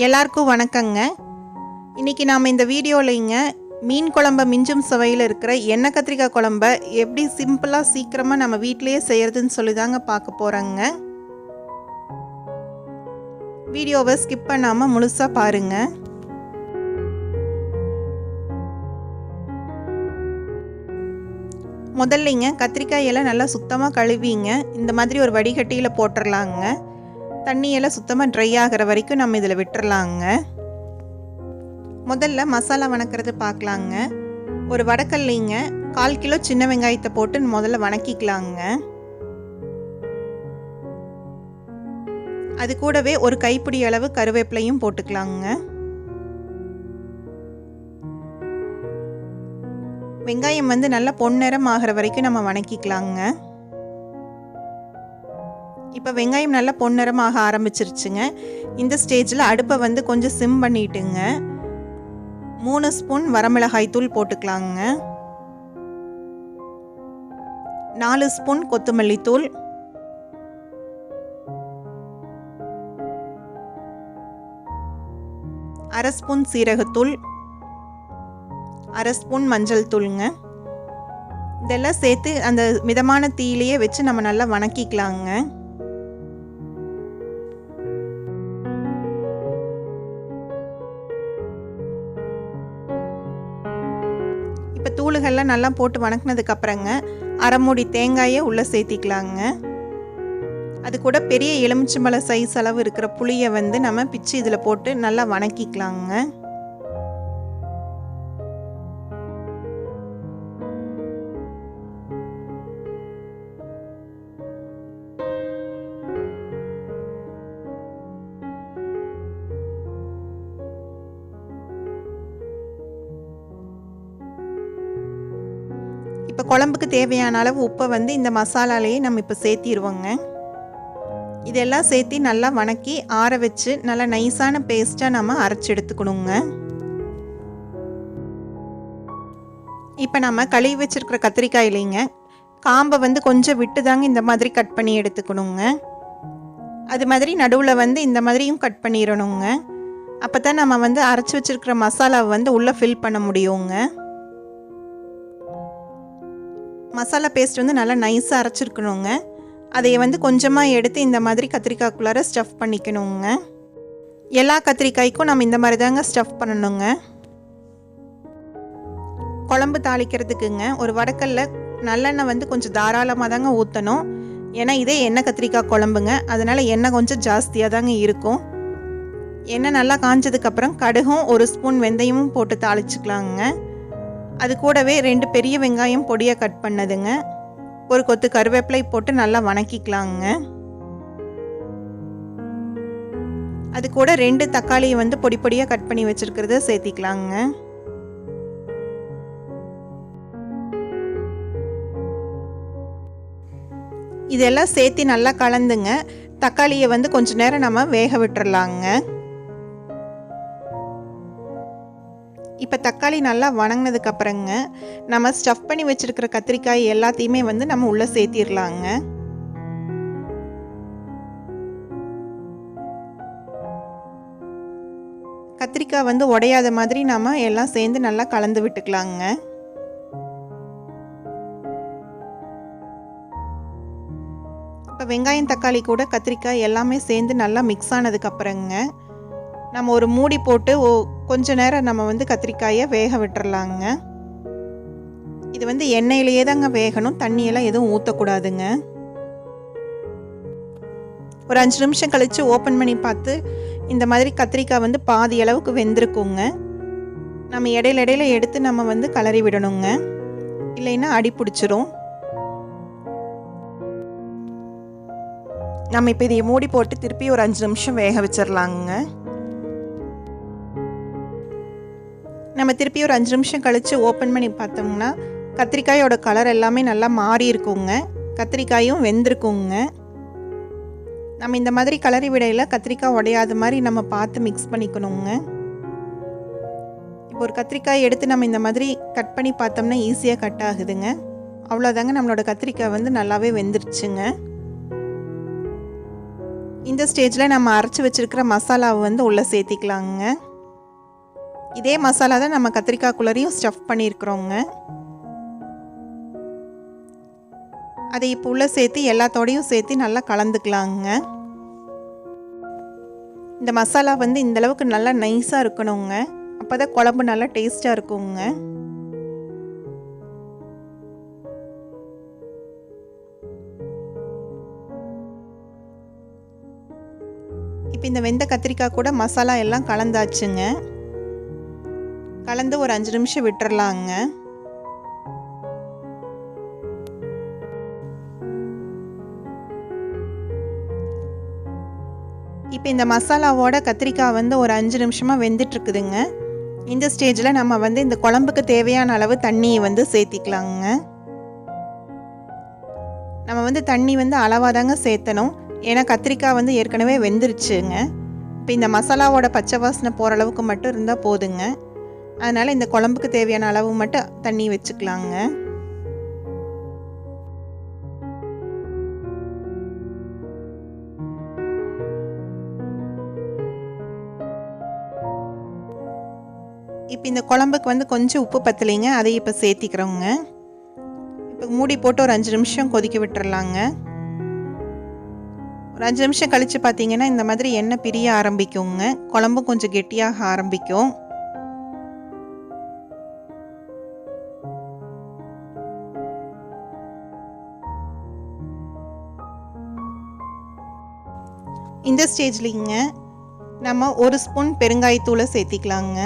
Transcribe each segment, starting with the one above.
எல்லாருக்கும் வணக்கங்க. இன்றைக்கி நாம் இந்த வீடியோவில்ங்க மீன் குழம்பை மிஞ்சும் சுவையில் இருக்கிற எண்ணெய் கத்திரிக்காய் குழம்பை எப்படி சிம்பிளாக சீக்கிரமாக நம்ம வீட்டிலையே செய்கிறதுன்னு சொல்லி தாங்க பார்க்க போகிறோங்க. வீடியோவை ஸ்கிப் பண்ணாமல் முழுசாக பாருங்கள். முதல்லைங்க கத்திரிக்காயெல்லாம் நல்லா சுத்தமாக கழுவிங்க இந்த மாதிரி ஒரு வடிகட்டியில் போட்டுடலாங்க. தண்ணியெல்லாம் சுத்தமாக ட்ரை ஆகிற வரைக்கும் நம்ம இதில் விட்டுறலாங்க. முதல்ல மசாலா வணக்கிறது பார்க்கலாங்க. ஒரு வடக்கல்லைங்க 1/4 கிலோ சின்ன வெங்காயத்தை போட்டு முதல்ல வணக்கிக்கலாங்க. அது கூடவே ஒரு கைப்பிடி அளவு கருவேப்பிலையும் போட்டுக்கலாங்க. வெங்காயம் நல்லா பொன்னிறம் ஆகிற வரைக்கும் நம்ம வணக்கிக்கலாங்க. இப்போ வெங்காயம் நல்லா பொன்னிறமாக ஆரம்பிச்சிருச்சுங்க. இந்த ஸ்டேஜில் அடுப்பை கொஞ்சம் சிம் பண்ணிட்டுங்க 3 ஸ்பூன் வரமிளகாய் தூள் போட்டுக்கலாங்க. 4 ஸ்பூன் கொத்தமல்லி தூள், 1/2 ஸ்பூன் சீரகத்தூள், 1/2 ஸ்பூன் மஞ்சள் தூளுங்க. இதெல்லாம் சேர்த்து அந்த மிதமான தீயிலேயே வச்சு நம்ம நல்லா வணக்கிக்கலாங்க. இப்போ தூளுகள்லாம் நல்லா போட்டு வணக்கினதுக்கப்புறங்க 1/2 மூடி தேங்காயை உள்ளே சேர்த்திக்கலாங்க. அது கூட பெரிய எலுமிச்சம்பழ சைஸ் அளவு இருக்கிற புளியை நம்ம பிச்சு இதில் போட்டு நல்லா வணக்கிக்கலாங்க. இப்போ குழம்புக்கு தேவையான அளவு உப்பை இந்த மசாலாலேயே நம்ம இப்போ சேர்த்திடுவோங்க. இதெல்லாம் சேர்த்தி நல்லா வணக்கி ஆற வச்சு நல்லா நைஸான பேஸ்ட்டாக நம்ம அரைச்சி எடுத்துக்கணுங்க. இப்போ நம்ம கழுவி வச்சுருக்கிற கத்திரிக்காயிலைங்க காம்பை கொஞ்சம் விட்டு தாங்க இந்த மாதிரி கட் பண்ணி எடுத்துக்கணுங்க. அது மாதிரி நடுவில் இந்த மாதிரியும் கட் பண்ணிடணுங்க. அப்போ தான் நம்ம அரைச்சி வச்சுருக்கிற மசாலாவை உள்ளே ஃபில் பண்ண முடியுங்க. மசாலா பேஸ்ட் நல்லா நைஸாக அரைச்சிருக்கணுங்க. அதை கொஞ்சமாக எடுத்து இந்த மாதிரி கத்திரிக்காய்க்குள்ளார ஸ்டஃப் பண்ணிக்கணுங்க. எல்லா கத்திரிக்காய்க்கும் நம்ம இந்த மாதிரி தாங்க ஸ்டஃப் பண்ணணுங்க. குழம்பு தாளிக்கிறதுக்குங்க ஒரு வடக்கல்ல நல்லெண்ணெய் கொஞ்சம் தாராளமாக தாங்க ஊற்றணும். ஏன்னா இதே எண்ணெய் கத்திரிக்காய் குழம்புங்க, அதனால் எண்ணெய் கொஞ்சம் ஜாஸ்தியாக தாங்க இருக்கும். எண்ணெய் நல்லா காஞ்சதுக்கப்புறம் கடுகும் 1 ஸ்பூன் வெந்தயமும் போட்டு தாளிச்சுக்கலாங்க. அது கூடவே 2 பெரிய வெங்காயம் பொடியாக கட் பண்ணதுங்க, ஒரு கொத்து கருவேப்பிலை போட்டு நல்லா வணக்கிக்கலாங்க. அது கூட 2 தக்காளியை பொடி பொடியாக கட் பண்ணி வச்சுருக்கிறத சேர்த்திக்கலாங்க. இதெல்லாம் சேர்த்து நல்லா கலந்துங்க. தக்காளியை கொஞ்ச நேரம் நம்ம வேக விட்டுறலாங்க. இப்போ தக்காளி நல்லா வணங்கினதுக்கப்புறங்க நம்ம ஸ்டஃப் பண்ணி வச்சுருக்கிற கத்திரிக்காய் எல்லாத்தையுமே நம்ம உள்ளே சேர்த்திடலாங்க. கத்திரிக்காய் உடையாத மாதிரி நம்ம எல்லாம் சேர்ந்து நல்லா கலந்து விட்டுக்கலாங்க. இப்போ வெங்காயம் தக்காளி கூட கத்திரிக்காய் எல்லாமே சேர்ந்து நல்லா மிக்ஸ் ஆனதுக்கப்புறங்க நம்ம ஒரு மூடி போட்டு கொஞ்ச நேரம் நம்ம கத்திரிக்காயை வேக விட்டுறலாங்க. இது எண்ணெயிலேயே தாங்க வேகணும், தண்ணியெல்லாம் எதுவும் ஊற்றக்கூடாதுங்க. ஒரு 5 நிமிஷம் கழித்து ஓப்பன் பண்ணி பார்த்து இந்த மாதிரி கத்திரிக்காய் பாதி அளவுக்கு வெந்திருக்குங்க. நம்ம இடையில எடுத்து நம்ம கலரி விடணுங்க, இல்லைன்னா அடி பிடிச்சிரும். நம்ம இப்போ இதை மூடி போட்டு திருப்பி ஒரு 5 நிமிஷம் வேக வச்சிடலாங்க. நம்ம திருப்பி ஒரு 5 நிமிஷம் கழித்து ஓப்பன் பண்ணி பார்த்தோம்னா கத்திரிக்காயோட கலர் எல்லாமே நல்லா மாறி இருக்குங்க, கத்திரிக்காயும் வெந்திருக்குங்க. நம்ம இந்த மாதிரி கலரி விடையில் கத்திரிக்காய் உடையாத மாதிரி நம்ம பார்த்து மிக்ஸ் பண்ணிக்கணுங்க. இப்போ ஒரு கத்திரிக்காய் எடுத்து நம்ம இந்த மாதிரி கட் பண்ணி பார்த்தோம்னா ஈஸியாக கட் ஆகுதுங்க. அவ்வளோதாங்க, நம்மளோட கத்திரிக்காய் நல்லாவே வெந்துருச்சுங்க. இந்த ஸ்டேஜில் நம்ம அரைச்சி வச்சுருக்கிற மசாலாவை வந்து உள்ளே சேர்த்திக்கலாங்க. இதே மசாலா தான் நம்ம கத்திரிக்காய்க்குள்ளரையும் ஸ்டஃப் பண்ணியிருக்கிறோங்க. அதை இப்போ உள்ளே சேர்த்து எல்லாத்தோடையும் சேர்த்து நல்லா கலந்துக்கலாங்க. இந்த மசாலா வந்து இந்தளவுக்கு நல்லா நைஸாக இருக்கணுங்க. அப்போ தான் குழம்பு நல்லா டேஸ்ட்டாக இருக்குங்க. இப்போ இந்த வெந்த கத்திரிக்காய் கூட மசாலா எல்லாம் கலந்தாச்சுங்க. கலந்து ஒரு 5 நிமிஷம் விட்டுறலாங்க. இப்போ இந்த மசாலாவோட கத்திரிக்காய் வந்து ஒரு 5 நிமிஷமாக வெந்துட்டுருக்குதுங்க. இந்த ஸ்டேஜில் நம்ம வந்து இந்த குழம்புக்கு தேவையான அளவு தண்ணியை வந்து சேர்த்திக்கலாங்க. நம்ம வந்து தண்ணி வந்து அளவாக தாங்க சேர்த்தணும். ஏன்னா கத்திரிக்காய் வந்து ஏற்கனவே வெந்துருச்சுங்க. இப்போ இந்த மசாலாவோட பச்சை வாசனை போகிற அளவுக்கு மட்டும் இருந்தால் போதுங்க. அதனால் இந்த குழம்புக்கு தேவையான அளவு மட்டும் தண்ணி வச்சுக்கலாங்க. இப்போ இந்த குழம்புக்கு வந்து கொஞ்சம் உப்பு பத்தலைங்க, அதை இப்போ சேர்த்திக்கிறோங்க. இப்போ மூடி போட்டு ஒரு 5 நிமிஷம் கொதிக்க விட்டுறலாங்க. ஒரு 5 நிமிஷம் கழித்து பார்த்தீங்கன்னா இந்த மாதிரி எண்ணெய் பிரிய ஆரம்பிக்குங்க. குழம்பும் கொஞ்சம் கெட்டியாக ஆரம்பிக்கும். இந்த ஸ்டேஜ்லிங்க நம்ம 1 ஸ்பூன் பெருங்காயத்தூளை சேர்த்திக்கலாங்க.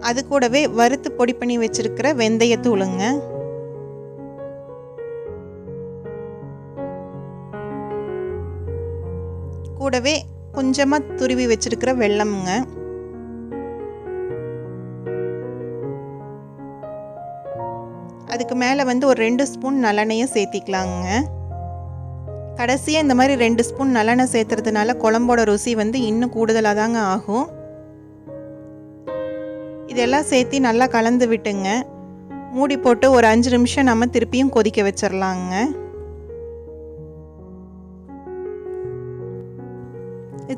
அது கூடவே வறுத்து பொடி பண்ணி வச்சிருக்கிற வெந்தயத்தூளுங்க. கூடவே கொஞ்சமாக துருவி வச்சிருக்கிற வெல்லம்ங்க. அதுக்கு மேலே வந்து ஒரு 2 ஸ்பூன் நல்லெண்ணெயை சேர்த்திக்கலாங்க. கடைசியாக இந்த மாதிரி 2 ஸ்பூன் நல்லெண்ணெய் சேர்த்துறதுனால குழம்போட ருசி வந்து இன்னும் கூடுதலாக தாங்க ஆகும். இதெல்லாம் சேர்த்து நல்லா கலந்து விட்டுங்க. மூடி போட்டு ஒரு 5 நிமிஷம் நம்ம திருப்பியும் கொதிக்க வச்சிடலாங்க.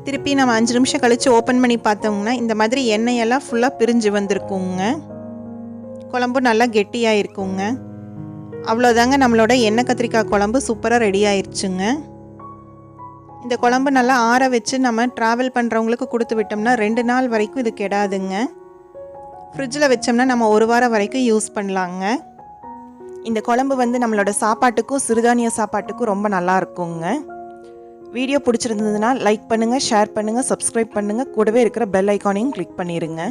திருப்பி நம்ம 5 நிமிஷம் கழித்து ஓப்பன் பண்ணி பார்த்தோம்னா இந்த மாதிரி எண்ணெயெல்லாம் ஃபுல்லாக பிரிஞ்சு வந்திருக்குங்க. குழம்பு நல்லா கெட்டியாக இருக்குங்க. அவ்வளோதாங்க, நம்மளோட எண்ணெய் கத்திரிக்காய் குழம்பு சூப்பராக ரெடி ஆயிடுச்சுங்க. இந்த குழம்பு நல்லா ஆற வச்சு நம்ம ட்ராவல் பண்ணுறவங்களுக்கு கொடுத்து விட்டோம்னா 2 நாள் வரைக்கும் இது கெடாதுங்க. ஃப்ரிட்ஜில் வச்சோம்னா நம்ம 1 வாரம் வரைக்கும் யூஸ் பண்ணலாங்க. இந்த குழம்பு வந்து நம்மளோட சாப்பாட்டுக்கும் சிறுதானிய சாப்பாட்டுக்கும் ரொம்ப நல்லா இருக்குங்க. வீடியோ பிடிச்சிருந்ததுன்னா லைக் பண்ணுங்கள், ஷேர் பண்ணுங்கள், சப்ஸ்கிரைப் பண்ணுங்கள். கூடவே இருக்கிற பெல் ஐக்கானையும் கிளிக் பண்ணிடுங்க.